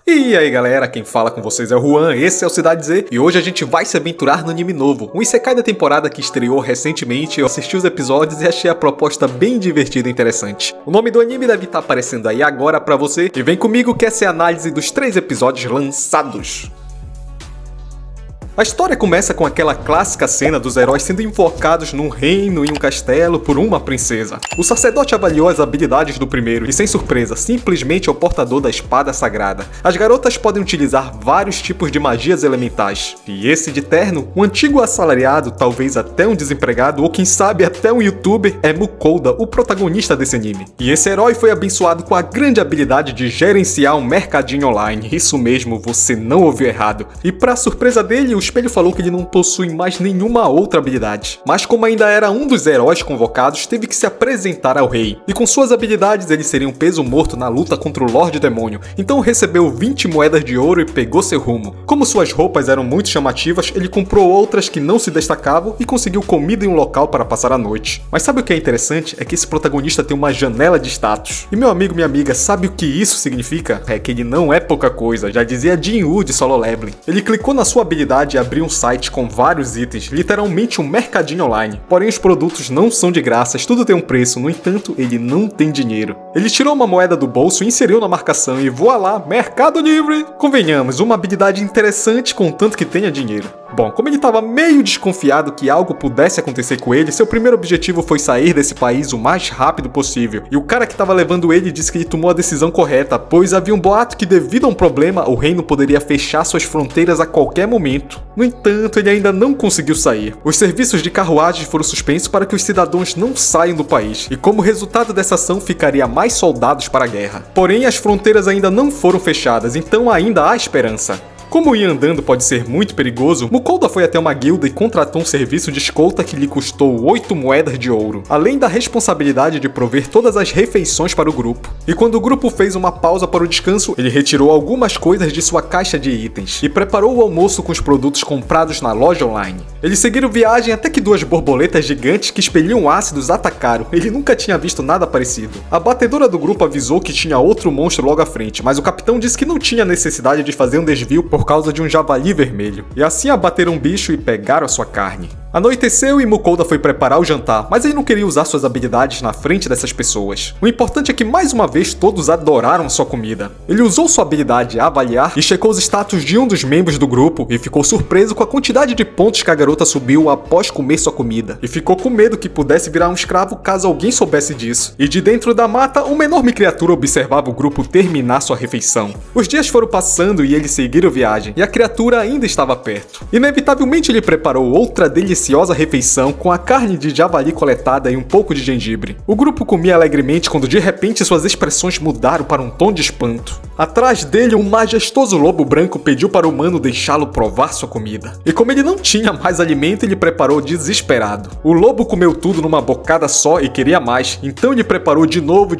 E aí galera, quem fala com vocês é o Juan, esse é o Cidade Z, e hoje a gente vai se aventurar no anime novo, um isekai da temporada que estreou recentemente. Eu assisti os episódios e achei a proposta bem divertida e interessante. O nome do anime deve estar aparecendo aí agora pra você, e vem comigo que essa é a análise dos 3 episódios lançados. A história começa com aquela clássica cena dos heróis sendo invocados num reino e um castelo por uma princesa. O sacerdote avaliou as habilidades do primeiro e, sem surpresa, simplesmente é o portador da espada sagrada. As garotas podem utilizar vários tipos de magias elementais. E esse de terno, um antigo assalariado, talvez até um desempregado ou quem sabe até um youtuber, é Mukouda, o protagonista desse anime. E esse herói foi abençoado com a grande habilidade de gerenciar um mercadinho online. Isso mesmo, você não ouviu errado. E pra surpresa dele, o espelho falou que ele não possui mais nenhuma outra habilidade, mas como ainda era um dos heróis convocados, teve que se apresentar ao rei, e com suas habilidades ele seria um peso morto na luta contra o Lorde Demônio, então recebeu 20 moedas de ouro e pegou seu rumo. Como suas roupas eram muito chamativas, ele comprou outras que não se destacavam e conseguiu comida em um local para passar a noite. Mas sabe o que é interessante? É que esse protagonista tem uma janela de status. E meu amigo, minha amiga, sabe o que isso significa? É que ele não é pouca coisa, já dizia Jinwoo de Solo Leveling. Ele clicou na sua habilidade e abriu um site com vários itens, literalmente um mercadinho online. Porém, os produtos não são de graça, tudo tem um preço, no entanto, ele não tem dinheiro. Ele tirou uma moeda do bolso, inseriu na marcação e voilá, Mercado Livre! Convenhamos, uma habilidade interessante contanto que tenha dinheiro. Bom, como ele estava meio desconfiado que algo pudesse acontecer com ele, seu primeiro objetivo foi sair desse país o mais rápido possível. E o cara que estava levando ele disse que ele tomou a decisão correta, pois havia um boato que devido a um problema, o reino poderia fechar suas fronteiras a qualquer momento. No entanto, ele ainda não conseguiu sair. Os serviços de carruagem foram suspensos para que os cidadãos não saiam do país, e como resultado dessa ação ficaria mais soldados para a guerra. Porém, as fronteiras ainda não foram fechadas, então ainda há esperança. Como ir andando pode ser muito perigoso, Mukouda foi até uma guilda e contratou um serviço de escolta que lhe custou 8 moedas de ouro, além da responsabilidade de prover todas as refeições para o grupo. E quando o grupo fez uma pausa para o descanso, ele retirou algumas coisas de sua caixa de itens e preparou o almoço com os produtos comprados na loja online. Eles seguiram viagem até que 2 borboletas gigantes que expeliam ácidos atacaram. Ele nunca tinha visto nada parecido. A batedora do grupo avisou que tinha outro monstro logo à frente, mas o capitão disse que não tinha necessidade de fazer um desvio por causa de um javali vermelho, e assim abateram um bicho e pegaram a sua carne. Anoiteceu e Mukouda foi preparar o jantar, mas ele não queria usar suas habilidades na frente dessas pessoas. O importante é que mais uma vez todos adoraram sua comida. Ele usou sua habilidade avaliar e checou os status de um dos membros do grupo e ficou surpreso com a quantidade de pontos que a garota subiu após comer sua comida. E ficou com medo que pudesse virar um escravo caso alguém soubesse disso. E de dentro da mata, uma enorme criatura observava o grupo terminar sua refeição. Os dias foram passando e eles seguiram viagem, e a criatura ainda estava perto. Inevitavelmente ele preparou outra deliciosa refeição com a carne de javali coletada e um pouco de gengibre. O grupo comia alegremente quando de repente suas expressões mudaram para um tom de espanto. Atrás dele, um majestoso lobo branco pediu para o humano deixá-lo provar sua comida. E como ele não tinha mais alimento, ele preparou desesperado. O lobo comeu tudo numa bocada só e queria mais, então ele preparou de novo.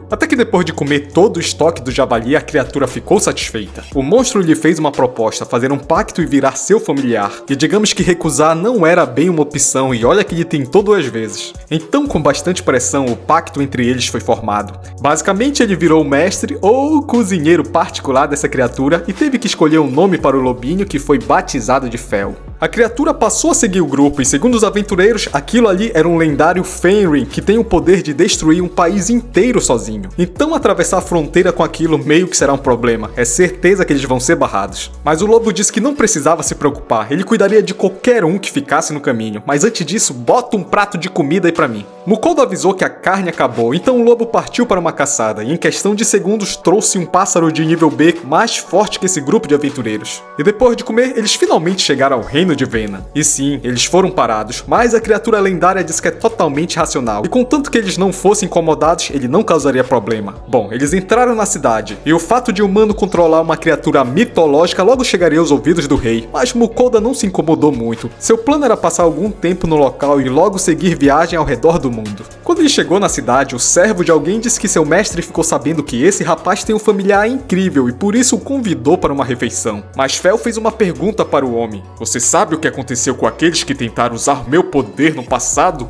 Até que depois de comer todo o estoque do javali, a criatura ficou satisfeita. O monstro lhe fez uma proposta, fazer um pacto e virar seu familiar. E digamos que recusar não era bem uma opção, e olha que ele tentou 2 vezes. Então, com bastante pressão, o pacto entre eles foi formado. Basicamente, ele virou o mestre ou o cozinheiro particular dessa criatura e teve que escolher um nome para o lobinho, que foi batizado de Fel. A criatura passou a seguir o grupo e, segundo os aventureiros, aquilo ali era um lendário Fenrir que tem o poder de destruir um país inteiro sozinho. Então atravessar a fronteira com aquilo meio que será um problema, é certeza que eles vão ser barrados. Mas o lobo disse que não precisava se preocupar, ele cuidaria de qualquer um que ficasse no caminho, mas antes disso, bota um prato de comida aí pra mim. Mukouda avisou que a carne acabou, então o lobo partiu para uma caçada e em questão de segundos trouxe um pássaro de nível B mais forte que esse grupo de aventureiros. E depois de comer, eles finalmente chegaram ao reino de Vena. E sim, eles foram parados, mas a criatura lendária diz que é totalmente racional, e contanto que eles não fossem incomodados, ele não causaria problema. Bom, eles entraram na cidade, e o fato de o humano controlar uma criatura mitológica logo chegaria aos ouvidos do rei, mas Mukouda não se incomodou muito. Seu plano era passar algum tempo no local e logo seguir viagem ao redor do mundo. Quando ele chegou na cidade, o servo de alguém disse que seu mestre ficou sabendo que esse rapaz tem um familiar incrível e por isso o convidou para uma refeição. Mas Fel fez uma pergunta para o homem: "Você sabe o que aconteceu com aqueles que tentaram usar meu poder no passado?"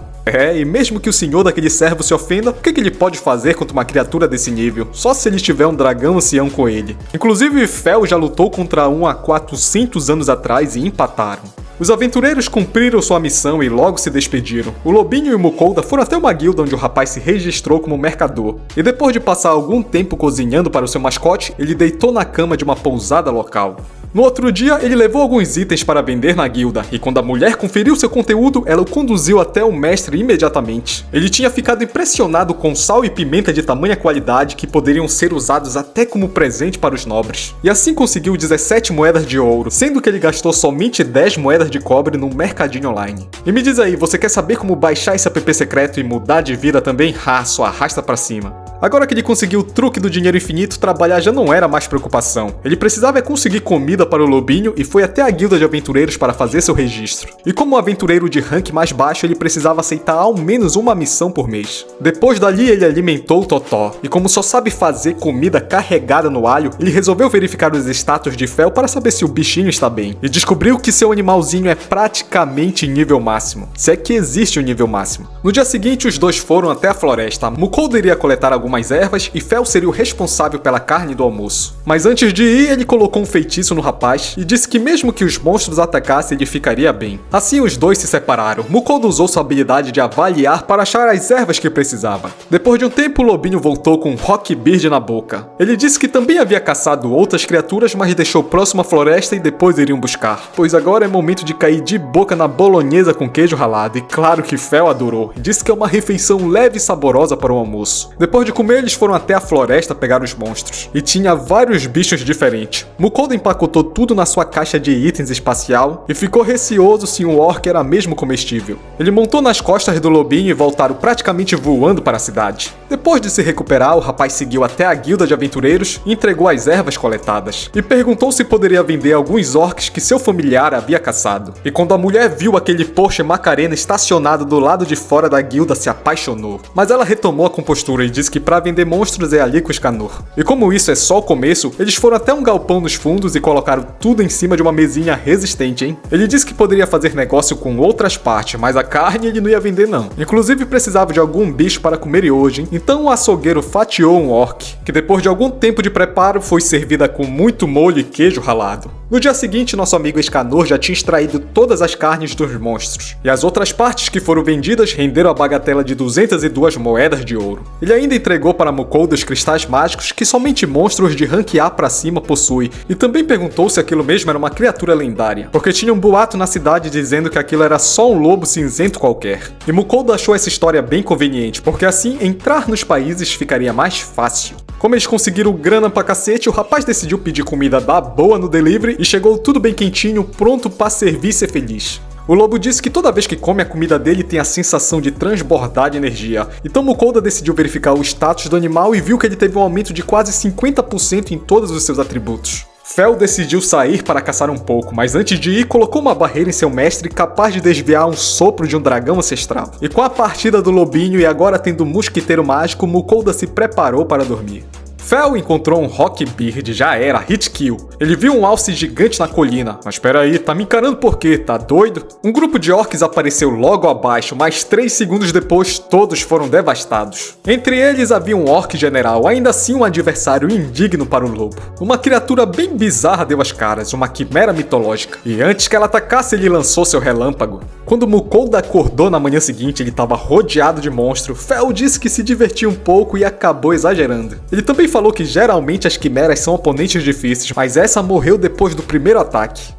E mesmo que o senhor daquele servo se ofenda, o que ele pode fazer contra uma criatura desse nível? Só se ele tiver um dragão ancião com ele. Inclusive, Fel já lutou contra um há 400 anos atrás e empataram. Os aventureiros cumpriram sua missão e logo se despediram. O Lobinho e o Mukolda foram até uma guilda onde o rapaz se registrou como mercador. E depois de passar algum tempo cozinhando para o seu mascote, ele deitou na cama de uma pousada local. No outro dia, ele levou alguns itens para vender na guilda, e quando a mulher conferiu seu conteúdo, ela o conduziu até o mestre imediatamente. Ele tinha ficado impressionado com sal e pimenta de tamanha qualidade que poderiam ser usados até como presente para os nobres. E assim conseguiu 17 moedas de ouro, sendo que ele gastou somente 10 moedas de cobre num mercadinho online. E me diz aí, você quer saber como baixar esse app secreto e mudar de vida também? Só arrasta pra cima. Agora que ele conseguiu o truque do dinheiro infinito, trabalhar já não era mais preocupação. Ele precisava conseguir comida para o Lobinho e foi até a guilda de aventureiros para fazer seu registro. E como aventureiro de rank mais baixo, ele precisava aceitar ao menos uma missão por mês. Depois dali, ele alimentou o Totó. E como só sabe fazer comida carregada no alho, ele resolveu verificar os status de Fel para saber se o bichinho está bem. E descobriu que seu animalzinho é praticamente nível máximo. Se é que existe um nível máximo. No dia seguinte, os dois foram até a floresta. Mukolda iria coletar algumas ervas e Fel seria o responsável pela carne do almoço. Mas antes de ir, ele colocou um feitiço no rapaz e disse que mesmo que os monstros atacassem, ele ficaria bem. Assim os dois se separaram. Mukolda usou sua habilidade de avaliar para achar as ervas que precisava. Depois de um tempo, o Lobinho voltou com um Rockbeard na boca. Ele disse que também havia caçado outras criaturas, mas deixou próximo à floresta e depois iriam buscar. Pois agora é momento de cair de boca na bolonhesa com queijo ralado, e claro que Fel adorou. Disse que é uma refeição leve e saborosa para o almoço. Depois de comer, eles foram até a floresta pegar os monstros. E tinha vários bichos diferentes. Mukolda empacotou tudo na sua caixa de itens espacial e ficou receoso se um orc era mesmo comestível. Ele montou nas costas do Lobinho e voltaram praticamente voando para a cidade. Depois de se recuperar, o rapaz seguiu até a guilda de aventureiros e entregou as ervas coletadas. E perguntou se poderia vender alguns orcs que seu familiar havia caçado. E quando a mulher viu aquele Porsche Macarena estacionado do lado de fora da guilda, se apaixonou. Mas ela retomou a compostura e disse que para vender monstros é ali com o Escanor. E como isso é só o começo, eles foram até um galpão nos fundos e colocaram tudo em cima de uma mesinha resistente, hein? Ele disse que poderia fazer negócio com outras partes, mas a carne ele não ia vender não. Inclusive precisava de algum bicho para comer hoje, hein? Então o açougueiro fatiou um orc, que depois de algum tempo de preparo foi servida com muito molho e queijo ralado. No dia seguinte, nosso amigo Escanor já tinha extraído todas as carnes dos monstros, e as outras partes que foram vendidas renderam a bagatela de 202 moedas de ouro. Ele ainda entregou para Mukolda os cristais mágicos que somente monstros de rank A pra cima possuem, e também perguntou se aquilo mesmo era uma criatura lendária, porque tinha um boato na cidade dizendo que aquilo era só um lobo cinzento qualquer. E Mukolda achou essa história bem conveniente, porque assim entrar nos países ficaria mais fácil. Como eles conseguiram grana pra cacete, o rapaz decidiu pedir comida da boa no delivery e chegou tudo bem quentinho, pronto pra servir e ser feliz. O lobo disse que toda vez que come a comida dele tem a sensação de transbordar de energia. Então Mukolda decidiu verificar o status do animal e viu que ele teve um aumento de quase 50% em todos os seus atributos. Fel decidiu sair para caçar um pouco, mas antes de ir, colocou uma barreira em seu mestre capaz de desviar um sopro de um dragão ancestral. E com a partida do Lobinho e agora tendo um mosquiteiro mágico, Mukolda se preparou para dormir. Fel encontrou um Rockbeard, já era, hit kill. Ele viu um alce gigante na colina. Mas espera aí, tá me encarando por quê? Tá doido? Um grupo de orcs apareceu logo abaixo, mas 3 segundos depois todos foram devastados. Entre eles havia um orc general, ainda assim um adversário indigno para o lobo. Uma criatura bem bizarra deu as caras, uma quimera mitológica. E antes que ela atacasse, ele lançou seu relâmpago. Quando Mukolda acordou na manhã seguinte, ele estava rodeado de monstro. Fel disse que se divertiu um pouco e acabou exagerando. Ele também falou que geralmente as quimeras são oponentes difíceis, mas essa morreu depois do primeiro ataque.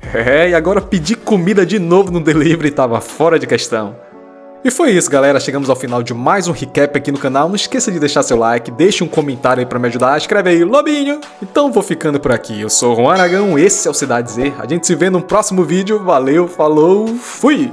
E agora pedir comida de novo no delivery estava fora de questão. E foi isso, galera, chegamos ao final de mais um recap aqui no canal. Não esqueça de deixar seu like, deixe um comentário aí pra me ajudar, escreve aí Lobinho. Então vou ficando por aqui, eu sou o Juan Aragão, esse é o Cidade Z. A gente se vê no próximo vídeo, valeu, falou, fui!